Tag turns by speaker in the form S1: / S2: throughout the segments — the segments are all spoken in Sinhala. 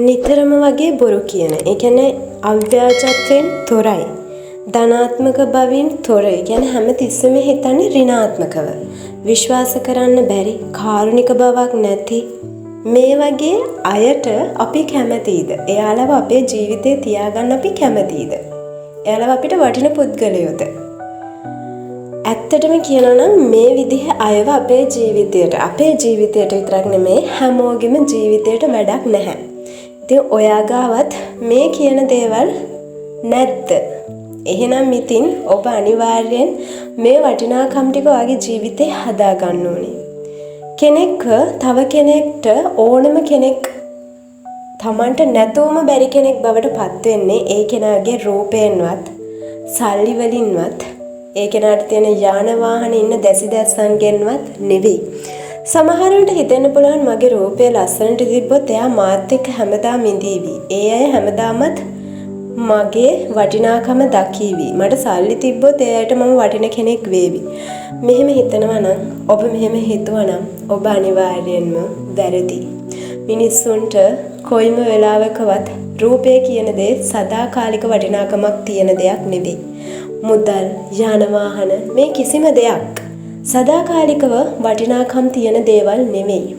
S1: නිතරම වගේ බොරු කියන. ඒ කියන්නේ අව්‍යාජත්වයෙන් තොරයි. ධනාත්මක බවින් තොර. ඒ කියන්නේ හැමතිස්සෙම හිතන්නේ ඍණාත්මකව. විශ්වාස කරන්න බැරි, කාරුණික බවක් නැති මේ වගේ අයට අපි කැමතිද? එයාලව අපේ ජීවිතේ තියාගන්න අපි කැමතිද? එයාලව අපිට වටින පුද්ගලයෝද? ඇත්තටම කියනවා නම් මේ විදිහ අයව අපේ ජීවිතයට විතරක් නෙමෙයි හැමෝගෙම ජීවිතයට වැඩක් නැහැ. ඉතින් ඔයා ගාවත් මේ කියන දේවල් නැද්ද? එහෙනම් ඉතින් ඔබ අනිවාර්යෙන් මේ වටිනාකම් ටික ඔයාගේ ජීවිතේ හදා ගන්න ඕනේ. තව කෙනෙක්ට ඕනම කෙනෙක් Tamanට නැතුවම බැරි කෙනෙක් බවට පත් වෙන්නේ ඒ කෙනාගේ රූපයෙන්වත්, සල්ලි වලින්වත්, ඒ කෙනාට තියෙන යාන වාහන ඉන්න දැසිදැස්සන්ගෙන්වත් නෙවෙයි. සමහරවිට හිතෙන්න පුළුවන් මගේ රූපය ලස්සනට තිබ්බොත් එයා මාත් එක්ක හැමදාම ඉඳීවි. ඒ අය හැමදාමත් මගේ වටිනාකම දකීවි. මට සල්ලි තිබ්බොත් ඒ අයට මම වටින කෙනෙක් වේවි. මෙහෙම හිතනවා නම්, ඔබ මෙහෙම හිතුවා නම් ඔබ අනිවාර්යයෙන්ම වැරදි. මිනිස්සුන්ට කොයිම වෙලාවකවත් රූපය කියන දේ සදාකාලික වටිනාකමක් තියෙන දෙයක් නෙවෙයි. මුදල්, යාන වාහන මේ කිසිම දෙයක් සදාකාලිකව වටිනාකම් තියෙන දේවල් නෙවෙයි.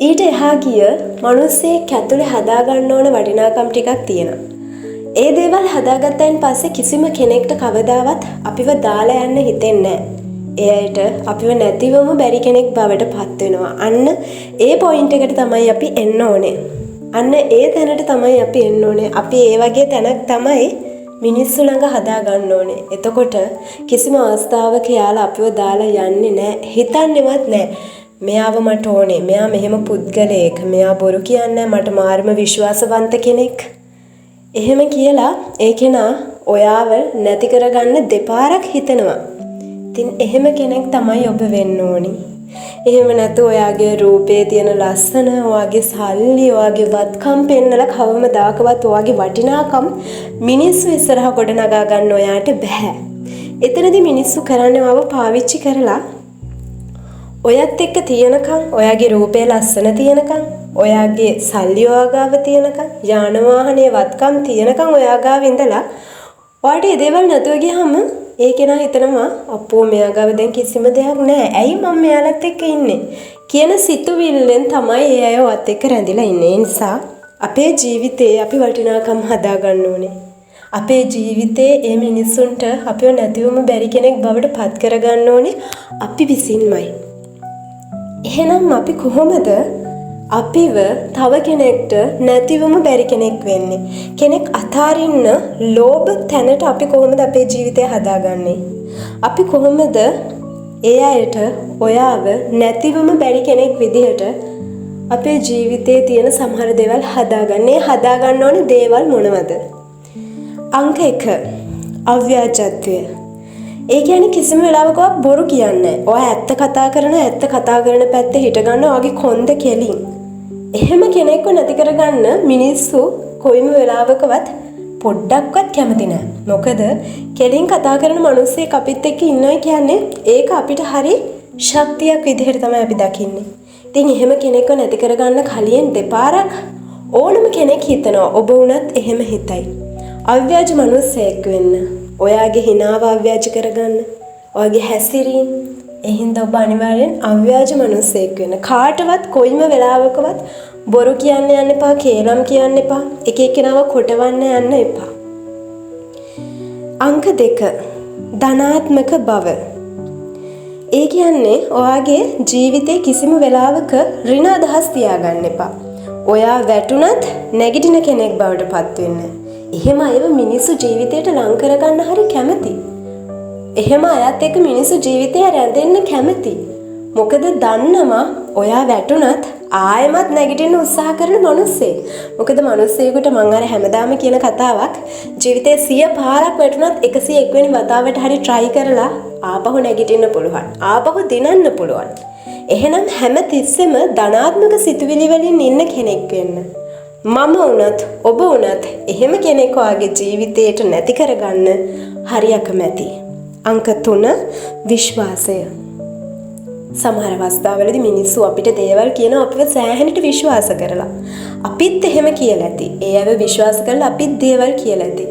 S1: ඊට එහා ගිය මිනිස්සෙක් ඇතුලේ හදාගන්න ඕන වටිනාකම් ටිකක් තියෙනවා. ඒ දේවල් හදාගත්තයින් පස්සේ කිසිම කෙනෙක්ට කවදාවත් අපිව දාලා යන්න හිතෙන්නේ නැහැ. ඒ අයට අපිව නැතිවම බැරි කෙනෙක් බවට පත් වෙනවා. අන්න ඒ පොයින්ට් එකට තමයි අපි එන්න ඕනේ. අන්න ඒ තැනට තමයි අපි එන්න ඕනේ. අපි ඒ වගේ තැනක් තමයි මිනිස්සු ළඟ හදා ගන්න ඕනේ. එතකොට කිසිම අවස්ථාවක යාලා අපිව දාලා යන්නේ නැහැ. හිතන්නේවත් නැහැ. මෙයාව මට ඕනේ. මෙයා මෙහෙම පුද්ගලයෙක්. මෙයා බොරු කියන්නේ මට මාර්ම විශ්වාසවන්ත කෙනෙක්. එහෙම කියලා ඒ කෙනා ඔයාව නැති කරගන්න දෙපාරක් හිතනවා. ඉතින් එහෙම කෙනෙක් තමයි ඔබ වෙන්න ඕනි. එහෙම නැතු ඔයාගේ රූපේ තියෙන ලස්සන, ඔයාගේ සල්ලි, ඔයාගේ වත්කම් පෙන්නලා කවමදාකවත් ඔයාගේ වටිනාකම් මිනිස්සු ඉස්සරහ කොට නගා ගන්න ඔයාට බෑ. එතනදී මිනිස්සු කරන්නේ ඔයාව පාවිච්චි කරලා ඔයත් එක්ක තියනකම්, ඔයාගේ රූපේ ලස්සන තියනකම්, ඔයාගේ සල්ලි ඔයාගාව තියනකම්, යාන වාහනේ වත්කම් තියනකම් ඔයාගාව ඉඳලා ඔයාට ඒ දේවල් නැතුව ගියාම ඒ කෙනා හිතනවා අපෝ මෙයා ගාව දැන් කිසිම දෙයක් නැහැ. ඇයි මම මෙයාලත් එක්ක ඉන්නේ කියන සිතුවිල්ලෙන් තමයි ඒ අය ඔයත් එක්ක රැඳිලා ඉන්නේ. ඒ නිසා අපේ ජීවිතේ අපි වටිනාකම් හදා ගන්න ඕනේ. අපේ ජීවිතේ මේ මිනිස්සුන්ට අපිව නැතිවම බැරි කෙනෙක් බවට පත් කරගන්න ඕනේ අපි විසින්මයි. එහෙනම් අපි කොහොමද අපිව තව කෙනෙක්ට නැතිවම බැරි කෙනෙක් වෙන්නේ? කෙනෙක් අතාරින්න ලෝභ තැනට අපි කොහොමද අපේ ජීවිතය හදාගන්නේ? අපි කොහොමද ඒ අයට ඔයාව නැතිවම බැරි කෙනෙක් විදිහට අපේ ජීවිතයේ තියෙන සමහර දේවල් හදාගන්නේ? හදාගන්න ඕනේ දේවල් මොනවද? අංක 1 අව්‍යාජත්වය. ඒ කියන්නේ කිසිම වෙලාවකවත් බොරු කියන්නේ නැහැ. ඔයා ඇත්ත කතා කරන පැත්තේ හිට ගන්න ඔයාගේ කොන්ද කෙලින්. එහෙම කෙනෙක්ව නැති කරගන්න මිනිස්සු කොයිම වෙලාවකවත් පොඩ්ඩක්වත් කැමති නැහැ. මොකද කෙලින් කතා කරන මිනිස්සෙක් අපිත් එක්ක ඉන්නයි කියන්නේ ඒක අපිට හරි ශක්තියක් විදිහට තමයි අපි දකින්නේ. ඉතින් එහෙම කෙනෙක්ව නැති කරගන්න කලින් දෙපාරක් ඕනම කෙනෙක් හිතනවා. ඔබ වුණත් එහෙම හිතයි. අව්‍යාජ මිනිස්සෙක් වෙන්න. ඔයාගේ හිනාව අව්‍යාජ කරගන්න. ඔයාගේ හැසිරීම. එහෙනම් ඔබ අනිවාර්යෙන් අව්‍යාජ මිනිස්සෙක් වෙන්න. කාටවත් කොයිම වෙලාවකවත් බොරු කියන්න යන්න එපා, කේලම් කියන්න එපා, එක එක්කෙනාව කොටවන්න යන්න එපා. අංක 2 ධනාත්මක බව. ඒ කියන්නේ ඔයාගේ ජීවිතේ කිසිම වෙලාවක ඍණ අදහස් තියාගන්න එපා. ඔයා වැටුණත් නැගිටින කෙනෙක් බවට පත් වෙන්න. එහෙම අයව මිනිස්සු ජීවිතයට ලං කරගන්න හරි කැමති. එහෙම අයත් එක්ක මිනිස්සු ජීවිතය රැඳෙන්න කැමති. මොකද දන්නවා ඔයා වැටුණත් ආයෙමත් නැගිටින්න උත්සාහ කරන මිනිස්සෙක්. මොකද මිනිස්සෙකුට මං අර හැමදාම කියන කතාවක් ජීවිතේ 100 පාරක් වැටුණත් 101 වෙනි වතාවට හරි try කරලා ආපහු නැගිටින්න පුළුවන්. ආපහු දිනන්න පුළුවන්. එහෙනම් හැම තිස්සෙම ධනාත්මක සිතුවිලි වලින් ඉන්න කෙනෙක් වෙන්න. මම වුණත් ඔබ වුණත් එහෙම කෙනෙක් වාගේ ජීවිතේට නැති කරගන්න හරි අකමැති. අංක 3 විශ්වාසය. සමහර අවස්ථාවලදී මිනිස්සු අපිට දේවල් කියනවා අපිව සෑහෙනට විශ්වාස කරලා. අපිත් එහෙම කියලා ඇති. ඒ අය විශ්වාස කරලා අපිත් දේවල් කියලා ඇති.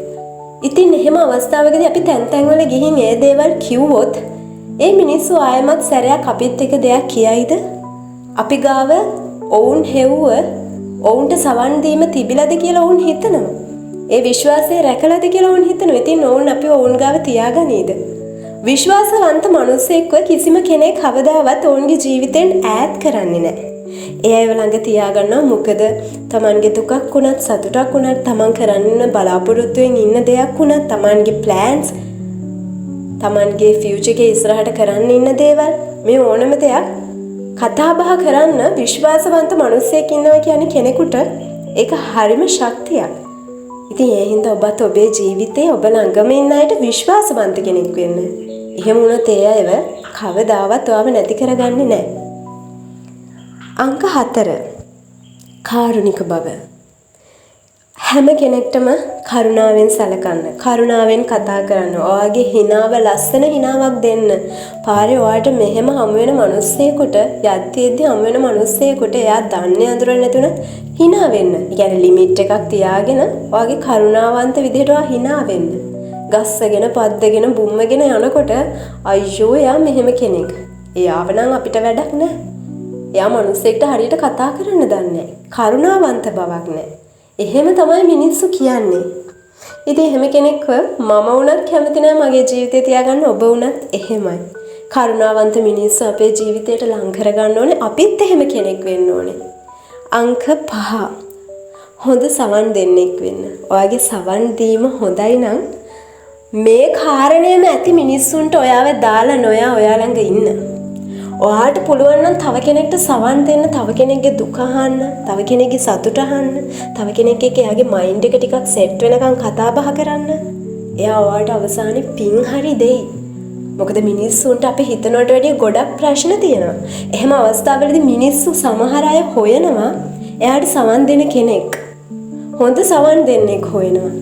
S1: ඉතින් එහෙම අවස්ථාවකදී අපි තැන් වල ගිහින් ඒ දේවල් කිව්වොත් ඒ මිනිස්සු ආයමත් සැරයක් අපිත් එක දෙයක් කියයිද? අපි ගාව ඔවුන් හෙව්ව ඔවුන්ට සවන් දීම තිබිලාද කියලා ඔවුන් හිතනවා. ඒ විශ්වාසය රැකලාද කියලා ඔවුන් හිතනවා. ඉතින් ඔවුන් අපි ඔවුන් ගාව තියාගනීද? විශ්වාසවන්ත මිනිසෙක්ව කිසිම කෙනෙක් කවදාවත් ඔවුන්ගේ ජීවිතෙන් ඈත් කරන්නේ නැහැ. ඒ අයව ළඟ තියාගන්නවා. මොකද Tamanගේ දුකක් වුණත් සතුටක් වුණත් Taman කරන්න බලාපොරොත්තුෙන් ඉන්න දෙයක් වුණත් Tamanගේ plans Tamanගේ future එකේ ඉස්සරහට කරන්න ඉන්න දේවල් මේ ඕනම දෙයක් කතා බහ කරන්න විශ්වාසවන්ත මිනිසෙක් ඉන්නවා කියන්නේ කෙනෙකුට ඒක හරිම ශක්තියක්. ඉතින් ඒ හින්දා ඔබත් ඔබේ ජීවිතේ ඔබ ළඟම ඉන්න අයට විශ්වාසවන්ත කෙනෙක් වෙන්න. එහෙම වුණොත් ඒ අයව කවදාවත් ඔයාව නැති කරගන්නේ නැහැ. අංක 4 කාරුණික බව. හැම කෙනෙක්ටම කරුණාවෙන් සැලකන්න. කරුණාවෙන් කතා කරන්න. ඔයාගේ හිනාව ලස්සන හිනාවක් දෙන්න. පාරේ ඔයාට මෙහෙම හමු වෙන මිනිස්සෙකුට යද්දීදී හමු වෙන මිනිස්සෙකුට එයා දන්නේ අඳුරන්නේ නැතුණත් හිනා වෙන්න. ඒ කියන්නේ ලිමිට් එකක් තියාගෙන ඔයාගේ කරුණාවන්ත විදිහට ඔයා හිනා වෙන්න. ගස්සගෙන පද්දගෙන බුම්මගෙන යනකොට අයියෝ එයා මෙහෙම කෙනෙක්. එයාව නම් අපිට වැඩක් නැහැ. එයා මිනිස්සෙක්ට හරියට කතා කරන්න දන්නේ නැහැ. කරුණාවන්ත බවක් නැහැ. එහෙම තමයි මිනිස්සු කියන්නේ. ඉතින් එහෙම කෙනෙක්ව මම වුණත් කැමති නැහැ මගේ ජීවිතේ තියාගන්න. ඔබ වුණත් එහෙමයි. කරුණාවන්ත මිනිස්සු අපේ ජීවිතයට ලං කරගන්න ඕනේ. අපිත් එහෙම කෙනෙක් වෙන්න ඕනේ. අංක 5 හොඳ සවන් දෙන්නෙක් වෙන්න. ඔයාගේ සවන් දීම හොඳයි නම් මේ කාරණේම ඇති මිනිස්සුන්ට ඔයාව දාලා නොයා ඔයා ළඟ ඉන්න. ඔයාට පුළුවන් නම් තව කෙනෙක්ට සවන් දෙන්න, තව කෙනෙක්ගේ දුක අහන්න, තව කෙනෙක්ගේ සතුට අහන්න, තව කෙනෙක් එක්ක එයාගේ මයින්ඩ් එක ටිකක් සෙට් වෙනකන් කතා බහ කරන්න. එයා ඔයාට අවසානයේ පින් හරි දෙයි. මොකද මිනිස්සුන්ට අපි හිතනවට වැඩිය ගොඩක් ප්‍රශ්න තියෙනවා. එහෙම අවස්ථාවලදී මිනිස්සු සමහර අය හොයනවා එයාට සවන් දෙන කෙනෙක්. හොඳ සවන් දෙන්නෙක් හොයනවා.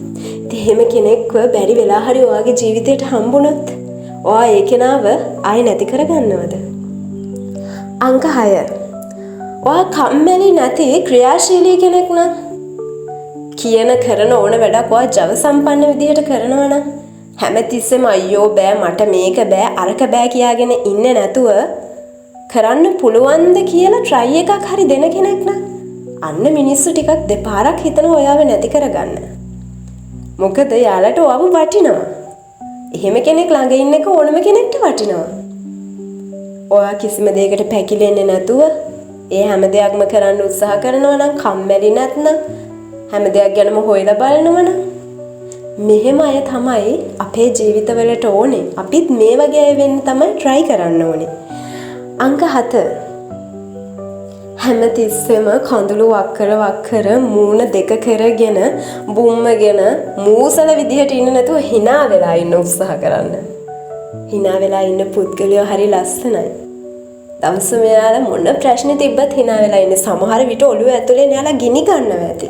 S1: ඉතින් එහෙම කෙනෙක්ව බැරි වෙලා හරි ඔයාගේ ජීවිතයට හම්බුනොත් ඔයා ඒ කෙනාව ආයෙ නැති කරගන්නවද? අංක 6 ඔයා කම්මැලි නැති ක්‍රියාශීලී කෙනෙක් නම් කියන කරන ඕන වැඩක් ඔයා ජව සම්පන්න විදිහට කරනවා නම් හැමතිස්සෙම අයියෝ බෑ මට මේක බෑ අරක බෑ කියාගෙන ඉන්නේ නැතුව කරන්න පුළුවන්ද කියලා try එකක් හරි දෙන කෙනෙක් නම් අන්න මිනිස්සු ටිකක් දෙපාරක් හිතන ඔයාව නැති කරගන්න. මොකද යාලට ඔයාව වටිනවා. එහෙම කෙනෙක් ළඟ ඉන්න එක ඕනම කෙනෙක්ට වටිනවා. ඔයා කිසිම දෙයකට පැකිලෙන්නේ නැතුව ඒ හැම දෙයක්ම කරන්න උත්සාහ කරනවා නම් කම්මැලි නැත්නම් හැම දෙයක් ගැනම හොයලා බලනවා නම් මෙහෙම අය තමයි අපේ ජීවිතවලට ඕනේ. අපිත් මේ වගේ අය වෙන්න තමයි try කරන්න ඕනේ. අංක 7 හැමතිස්සෙම කඳුළු වක්කර මූණ දෙක කරගෙන බුම්මගෙන මූසල විදිහට ඉන්න නැතුව hina වෙලා ඉන්න උත්සාහ කරන්න. hina වෙලා ඉන්න පුද්ගලයෝ හරි ලස්සනයි. දවස මෙයාලා මොන ප්‍රශ්න තිබ්බත් hina වෙලා ඉන්නේ. සමහර විට ඔළුව ඇතුලේ එයාලා ගිනි ගන්නවා ඇති.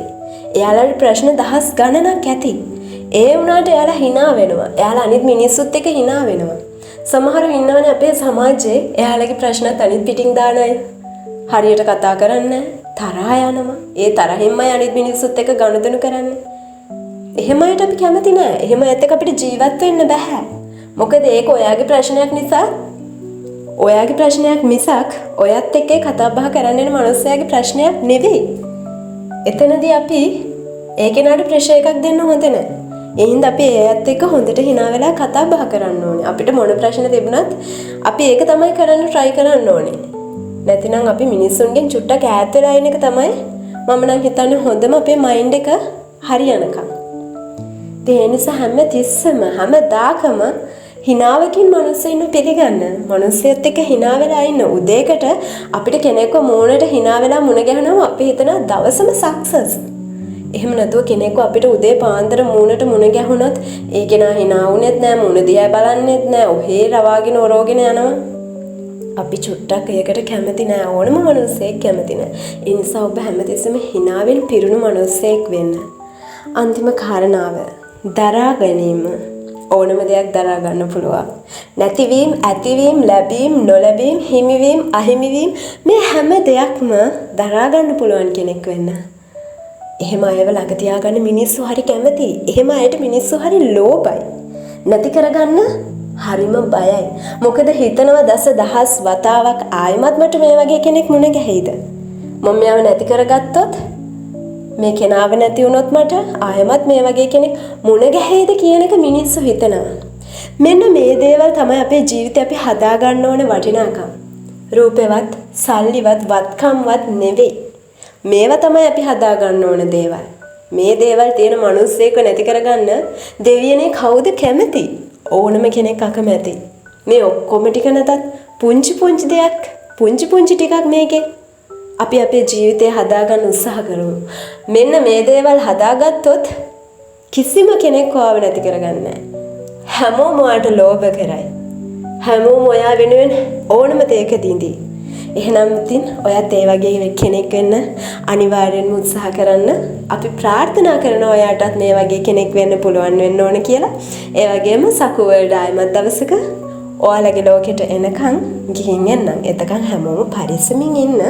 S1: එයාලට ප්‍රශ්න දහස් ගණනක් ඇති. ඒ වුණාට එයාලා hina වෙනවා. එයාලා අනිත් මිනිස්සුත් එක්ක hina වෙනවා. සමහර ඉන්නවනේ අපේ සමාජයේ එයාලගේ ප්‍රශ්නත් අනිත් පිටින් දාන අය. හරියට කතා කරන්නේ තරහා යනවා. ඒ තරහින්මයි අනිත් මිනිස්සුත් එක්ක ගනුදෙනු කරන්නේ. එහෙම අයට අපි කැමති නෑ. එහෙම ඇත්ත අපිට ජීවත් වෙන්න බෑ. මොකද ඒක ඔයාගේ ප්‍රශ්නයක් නිසා ඔයාගේ ප්‍රශ්නයක් මිසක් ඔයත් එක්ක කතා බහ කරන්න යන මනුස්සයාගේ ප්‍රශ්නයක් නෙවෙයි. එතනදී අපි ඒ කෙනාට ප්‍රෙෂර් එකක් දෙන්න හොඳ නෑ. ඒ හින්දා අපි ඒත් එක්ක හොඳට hina වෙලා කතා බහ කරන්න ඕනේ. අපිට මොන ප්‍රශ්න තිබුණත් අපි ඒක තමයි කරන්න try කරන්න ඕනේ. නැතිනම් අපි මිනිස්සුන්ගෙන් චුට්ටක් ඈත් වෙලා ඉන්න එක තමයි මම නම් හිතන්නේ හොඳම අපේ මයින්ඩ් එක හරියනකම්. ඒ නිසා හැමතිස්සෙම හැමදාකම හිනාවකින් මිනිස්සුන්ව පිළිගන්න. මිනිස්සෙත් එක්ක hina වෙලා ඉන්න. උදේකට අපිට කෙනෙක්ව මූණට hina වෙලා මුණ ගැහුනම අපි හිතන දවසම සක්සස්. එහෙම නැතුව කෙනෙක්ව අපිට උදේ පාන්දර මූණට මුණ ගැහුනොත් ඒ කෙනා hina වුනේත් නෑ, මුණ දිහා බලන්නෙත් නෑ, ඔහේ රවාගෙන ඔරෝගෙන යනවා. අපි චුට්ටක් ඒකට කැමති නෑ. ඕනම මිනිස්සෙක් කැමති නෑ. ඒ නිසා ඔබ හැමතිස්සෙම hinaවෙන් පිරුණු මිනිස්සෙක් වෙන්න. අන්තිම කාරණාව දරා ගැනීම. ඕනම දෙයක් දරා ගන්න පුළුවන්. නැතිවීම, ඇතිවීම, ලැබීම, නොලැබීම, හිමිවීම, අහිමිවීම මේ හැම දෙයක්ම දරා ගන්න පුළුවන් කෙනෙක් වෙන්න. එහෙම අයව ළඟ තියාගන්න මිනිස්සු හරි කැමතියි. එහෙම අයට මිනිස්සු හරි ලෝභයි. නැති කරගන්න හරිම බයයි. මොකද හිතනවා දහස් වතාවක් ආයෙමත් මට මේ වගේ කෙනෙක් මුණ ගැහෙයිද? මම මෙයාව නැති කරගත්තොත් මේ කෙනාව නැති වුණොත් මට ආයෙමත් මේ වගේ කෙනෙක් මුණ ගැහෙයිද කියන එක මිනිස්සු හිතනවා. මෙන්න මේ දේවල් තමයි අපේ ජීවිතේ අපි හදා ගන්න ඕන වටිනාකම්. රූපෙවත්, සල්ලිවත්, වත්කම්වත් නෙවෙයි. මේවා තමයි අපි හදා ගන්න ඕන දේවල්. මේ දේවල් තියෙන මිනිස්සෙක් නැති කරගන්න දෙවියනේ කවුද කැමති? ඕනම කෙනෙක් අකමැති. මේ ඔක්කොම ටික නැතත් පුංචි පුංචි දෙයක්, පුංචි පුංචි ටිකක් මේකේ අපි අපේ ජීවිතය හදාගන්න උත්සාහ කරමු. මෙන්න මේ දේවල් හදාගත්තොත් කිසිම කෙනෙක් ඔයාව නැති කරගන්නේ නැහැ. හැමෝම ඔයාට ලෝභ කරයි. හැමෝම ඔයා වෙනුවෙන් ඕනම දෙයක දින්දී. එහෙනම් ඉතින් ඔයත් ඒ වගේ කෙනෙක් වෙන්න අනිවාර්යෙන්ම උත්සාහ කරන්න. අපි ප්‍රාර්ථනා කරනවා ඔයාටත් මේ වගේ කෙනෙක් වෙන්න පුළුවන් වෙන්න ඕන කියලා. ඒ වගේම සකු වර්ල්ඩ් ආයමත් දවසක ඔයාලගේ ලෝකෙට එනකන් ගිහින් එන්නම්. එතකන් හැමෝම පරිස්සමින් ඉන්න.